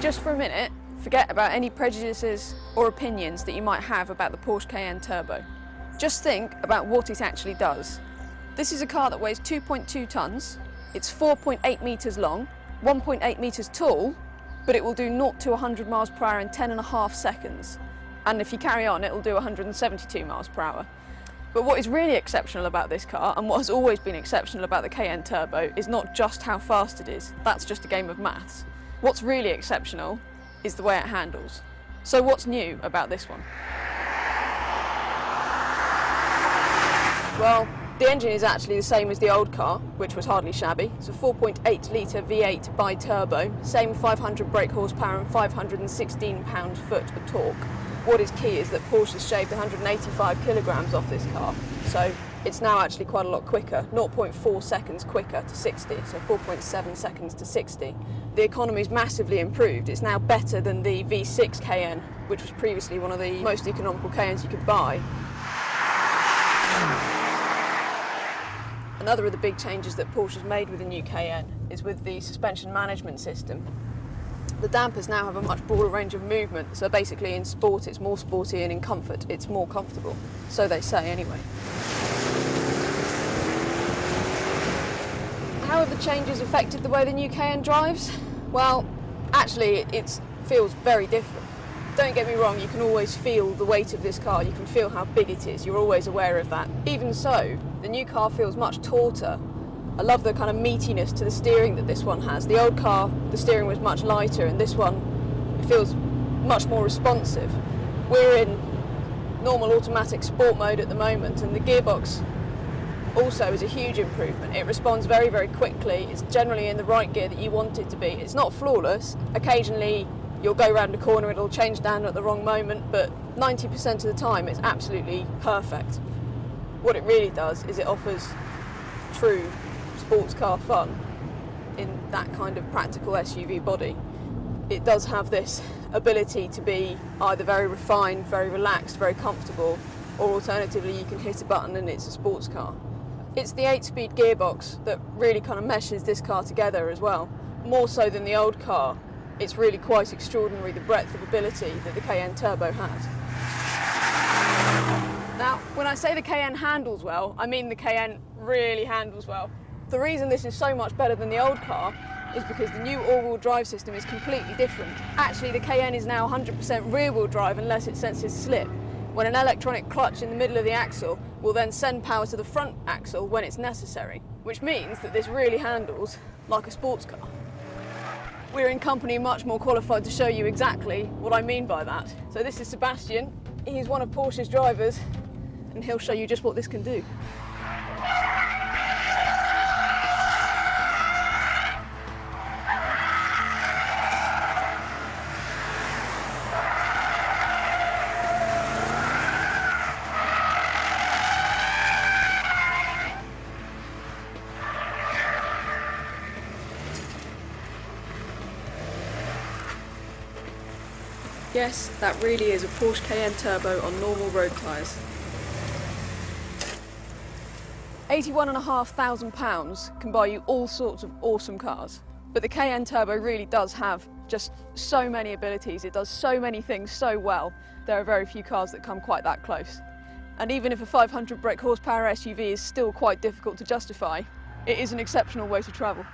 Just for a minute, forget about any prejudices or opinions that you might have about the Porsche Cayenne Turbo. Just think about what it actually does. This is a car that weighs 2.2 tonnes, it's 4.8 metres long, 1.8 metres tall, but it will do 0 to 100 miles per hour in 10.5 seconds. And if you carry on, it will do 172 miles per hour. But what is really exceptional about this car, and what has always been exceptional about the Cayenne Turbo, is not just how fast it is. That's just a game of maths. What's really exceptional is the way it handles. So what's new about this one? Well, the engine is actually the same as the old car, which was hardly shabby. It's a 4.8 litre V8 bi-turbo, same 500 brake horsepower and 516 pound-foot of torque. What is key is that Porsche has shaved 185 kilograms off this car, so it's now actually quite a lot quicker, 0.4 seconds quicker to 60, so 4.7 seconds to 60. The economy's massively improved. It's now better than the V6 Cayenne, which was previously one of the most economical Cayennes you could buy. Another of the big changes that Porsche has made with the new Cayenne is with the suspension management system. The dampers now have a much broader range of movement, so basically in sport it's more sporty and in comfort it's more comfortable. So they say anyway. How have the changes affected the way the new Cayenne drives? Well, actually it feels very different. Don't get me wrong, you can always feel the weight of this car, you can feel how big it is, you're always aware of that. Even so, the new car feels much tauter. I love the kind of meatiness to the steering that this one has. The old car, the steering was much lighter, and this one feels much more responsive. We're in normal automatic sport mode at the moment, and the gearbox also is a huge improvement. It responds very, very quickly. It's generally in the right gear that you want it to be. It's not flawless. Occasionally you'll go around a corner, it'll change down at the wrong moment, but 90% of the time it's absolutely perfect. What it really does is it offers true sports car fun in that kind of practical SUV body. It does have this ability to be either very refined, very relaxed, very comfortable, or alternatively you can hit a button and it's a sports car. It's the 8-speed gearbox that really kind of meshes this car together as well. More so than the old car, it's really quite extraordinary the breadth of ability that the Cayenne Turbo has. Now, when I say the Cayenne handles well, I mean the Cayenne really handles well. The reason this is so much better than the old car is because the new all-wheel drive system is completely different. Actually, the Cayenne is now 100% rear-wheel drive unless it senses slip, when an electronic clutch in the middle of the axle will then send power to the front axle when it's necessary, which means that this really handles like a sports car. We're in company much more qualified to show you exactly what I mean by that. So this is Sebastian, he's one of Porsche's drivers, and he'll show you just what this can do. Yes, that really is a Porsche Cayenne Turbo on normal road tyres. £81,500 can buy you all sorts of awesome cars, but the Cayenne Turbo really does have just so many abilities. It does so many things so well. There are very few cars that come quite that close. And even if a 500 brake horsepower SUV is still quite difficult to justify, it is an exceptional way to travel.